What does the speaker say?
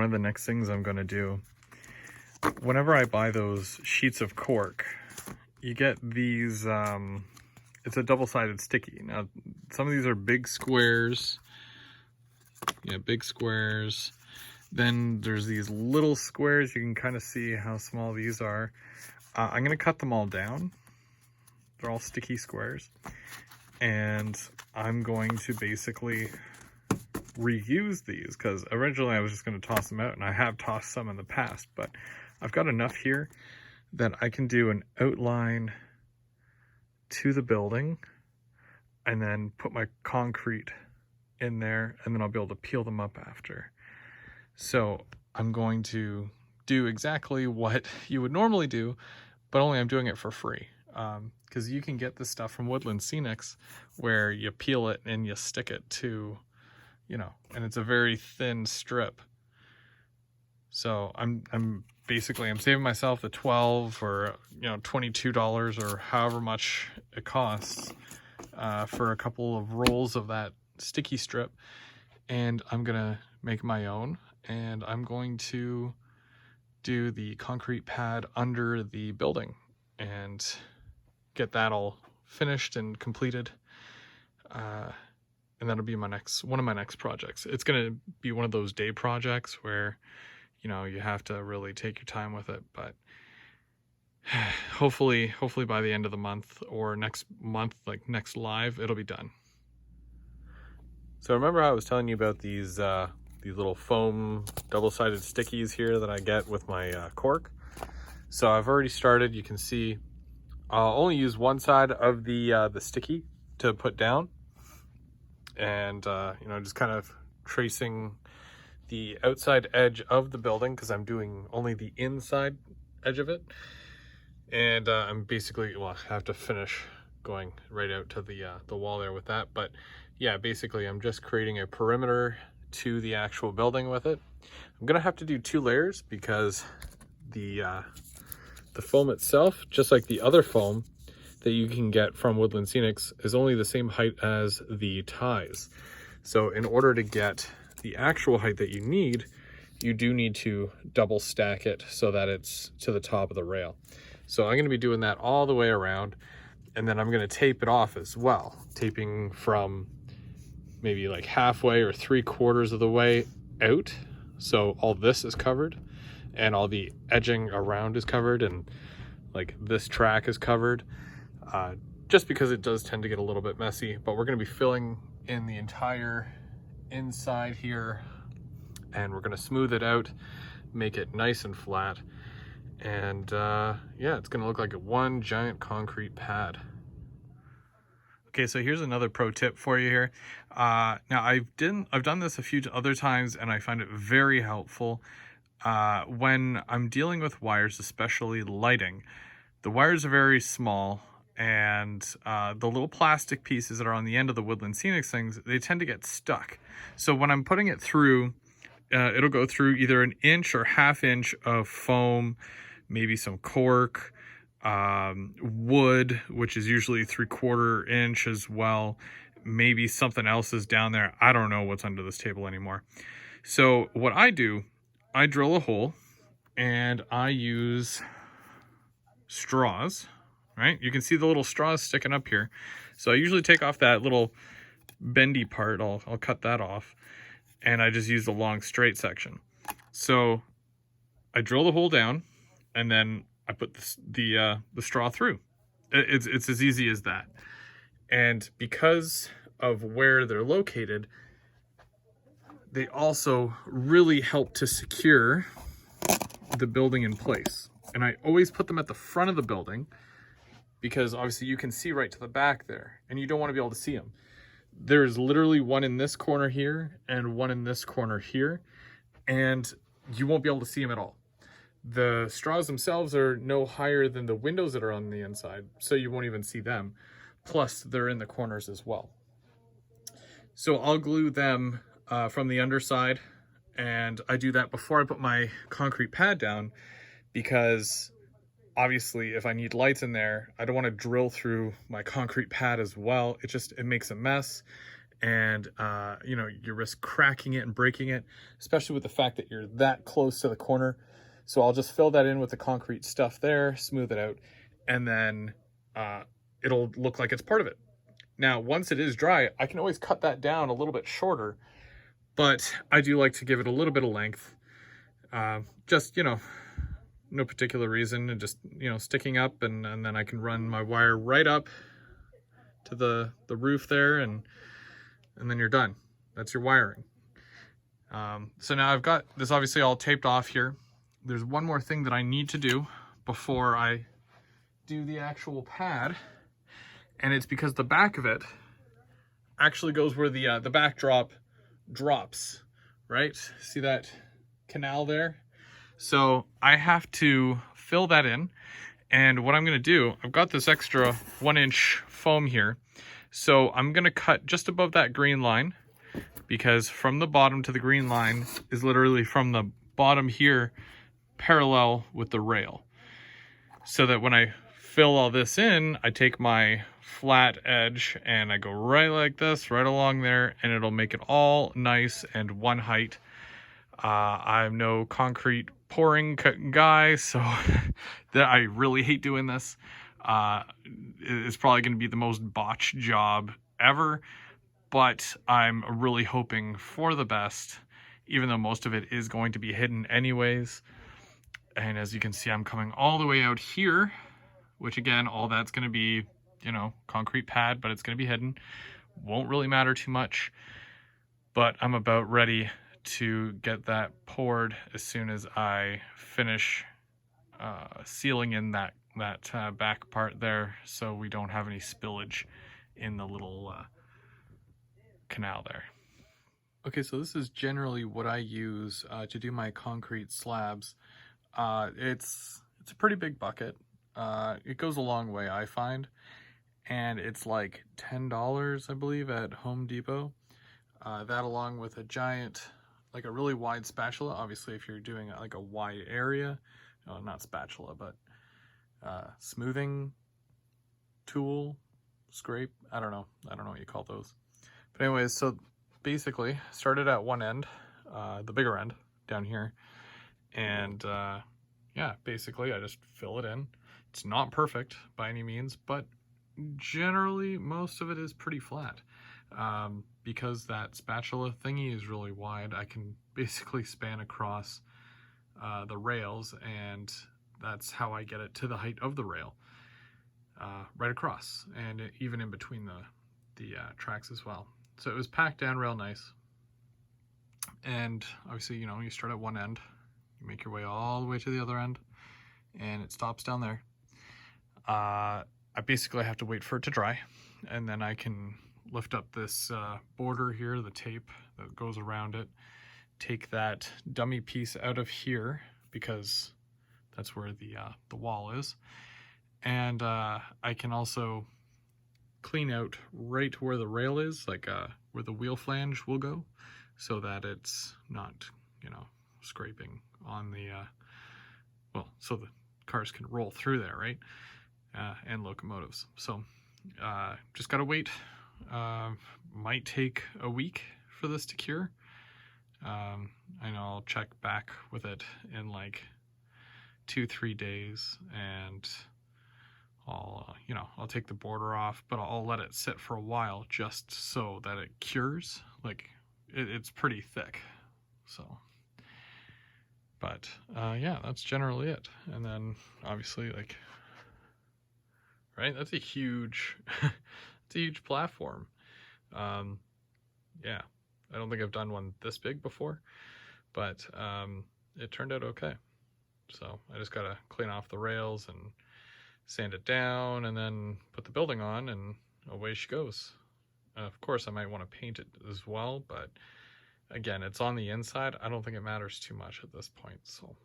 of the next things I'm going to do. Whenever I buy those sheets of cork, you get these, it's a double-sided sticky. Now, some of these are big squares. Yeah, big squares. Then there's these little squares. You can kind of see how small these are. I'm going to cut them all down. They're all sticky squares. And I'm going to basically reuse these, because originally I was just going to toss them out, and I have tossed some in the past, but I've got enough here that I can do an outline to the building and then put my concrete in there, and then I'll be able to peel them up after. So I'm going to do exactly what you would normally do, but only I'm doing it for free. Because you can get this stuff from Woodland Scenics where you peel it and you stick it to, you know, and it's a very thin strip. So I'm saving myself the $12 or, you know, $22 or however much it costs for a couple of rolls of that sticky strip, and I'm gonna make my own, and I'm going to do the concrete pad under the building and get that all finished and completed, and that'll be one of my next projects. It's gonna be one of those day projects where, you know, you have to really take your time with it, but hopefully by the end of the month or next month, like next live, it'll be done. So remember how I was telling you about these little foam double-sided stickies here that I get with my cork? So I've already started. You can see I'll only use one side of the sticky to put down, and you know, just kind of tracing the outside edge of the building, because I'm doing only the inside edge of it. And I'm basically, well, I have to finish going right out to the wall there with that. But yeah, basically I'm just creating a perimeter to the actual building with it. I'm gonna have to do 2 layers because the foam itself, just like the other foam that you can get from Woodland Scenics, is only the same height as the ties. So in order to get the actual height that you need, you do need to double stack it so that it's to the top of the rail. So I'm going to be doing that all the way around, and then I'm going to tape it off as well, taping from maybe like halfway or 3/4 of the way out, so all this is covered and all the edging around is covered, and like this track is covered, just because it does tend to get a little bit messy. But we're going to be filling in the entire inside here, and we're going to smooth it out, make it nice and flat, and yeah, it's going to look like one giant concrete pad. Okay, so here's another pro tip for you here. Now I've done this a few other times, and I find it very helpful when I'm dealing with wires, especially lighting. The wires are very small, and the little plastic pieces that are on the end of the Woodland Scenics things, they tend to get stuck. So when I'm putting it through, it'll go through either an inch or ½ inch of foam, maybe some cork, wood, which is usually 3/4 inch as well. Maybe something else is down there. I don't know what's under this table anymore. So what I do, I drill a hole and I use straws, right? You can see the little straws sticking up here. So I usually take off that little bendy part. I'll cut that off, and I just use the long straight section. So I drill the hole down, and then I put the straw through. It's as easy as that. And because of where they're located, they also really help to secure the building in place. And I always put them at the front of the building, because obviously you can see right to the back there, and you don't want to be able to see them. There's literally one in this corner here and one in this corner here, and you won't be able to see them at all. The straws themselves are no higher than the windows that are on the inside, so you won't even see them. Plus, they're in the corners as well. So I'll glue them from the underside, and I do that before I put my concrete pad down, because obviously if I need lights in there, I don't want to drill through my concrete pad as well. It makes a mess, and you know, you risk cracking it and breaking it, especially with the fact that you're that close to the corner. So I'll just fill that in with the concrete stuff there, smooth it out, and then it'll look like it's part of it. Now, once it is dry, I can always cut that down a little bit shorter, but I do like to give it a little bit of length. Just, you know, no particular reason, and just, you know, sticking up, and then I can run my wire right up to the roof there, and then you're done. That's your wiring. So now I've got this obviously all taped off here. There's one more thing that I need to do before I do the actual pad, and it's because the back of it actually goes where the backdrop drops, right? See that canal there? So I have to fill that in, and what I'm gonna do, I've got this extra 1-inch foam here, so I'm gonna cut just above that green line, because from the bottom to the green line is literally from the bottom here parallel with the rail. So that when I fill all this in, I take my flat edge and I go right like this, right along there, and it'll make it all nice and one height. I'm no concrete pouring guy, so that I really hate doing this. It's probably going to be the most botched job ever, but I'm really hoping for the best, even though most of it is going to be hidden anyways. And as you can see, I'm coming all the way out here, which again, all that's going to be, you know, concrete pad, but it's going to be hidden. Won't really matter too much, but I'm about ready to get that poured as soon as I finish sealing in that back part there, so we don't have any spillage in the little canal there. Okay, so this is generally what I use to do my concrete slabs. It's a pretty big bucket. It goes a long way, I find, and it's like $10, I believe, at Home Depot. That along with a giant, like a really wide spatula. Obviously, if you're doing like a wide area, not spatula, but smoothing tool, scrape. I don't know what you call those. But anyways, so basically started at one end, the bigger end down here, and yeah, basically I just fill it in. It's not perfect by any means, but generally most of it is pretty flat. Because that spatula thingy is really wide, I can basically span across the rails, and that's how I get it to the height of the rail, right across, and even in between the tracks as well. So it was packed down real nice. And obviously, you know, you start at one end, you make your way all the way to the other end, and it stops down there. I basically have to wait for it to dry, and then I can lift up this border here, the tape that goes around it, take that dummy piece out of here, because that's where the wall is, and I can also clean out right where the rail is, like where the wheel flange will go, so that it's not, you know, scraping on the well, so the cars can roll through there, right? And locomotives. So just gotta wait. Might take a week for this to cure. I know I'll check back with it in like 2-3 days, and I'll I'll take the border off, but I'll let it sit for a while just so that it cures. Like it's pretty thick, so. But yeah, that's generally it. And then obviously, like, right, that's a huge it's a huge platform. Yeah, I don't think I've done one this big before, but it turned out okay. So I just gotta clean off the rails and sand it down, and then put the building on, and away she goes. Of course, I might want to paint it as well, but again, it's on the inside. I don't think it matters too much at this point, so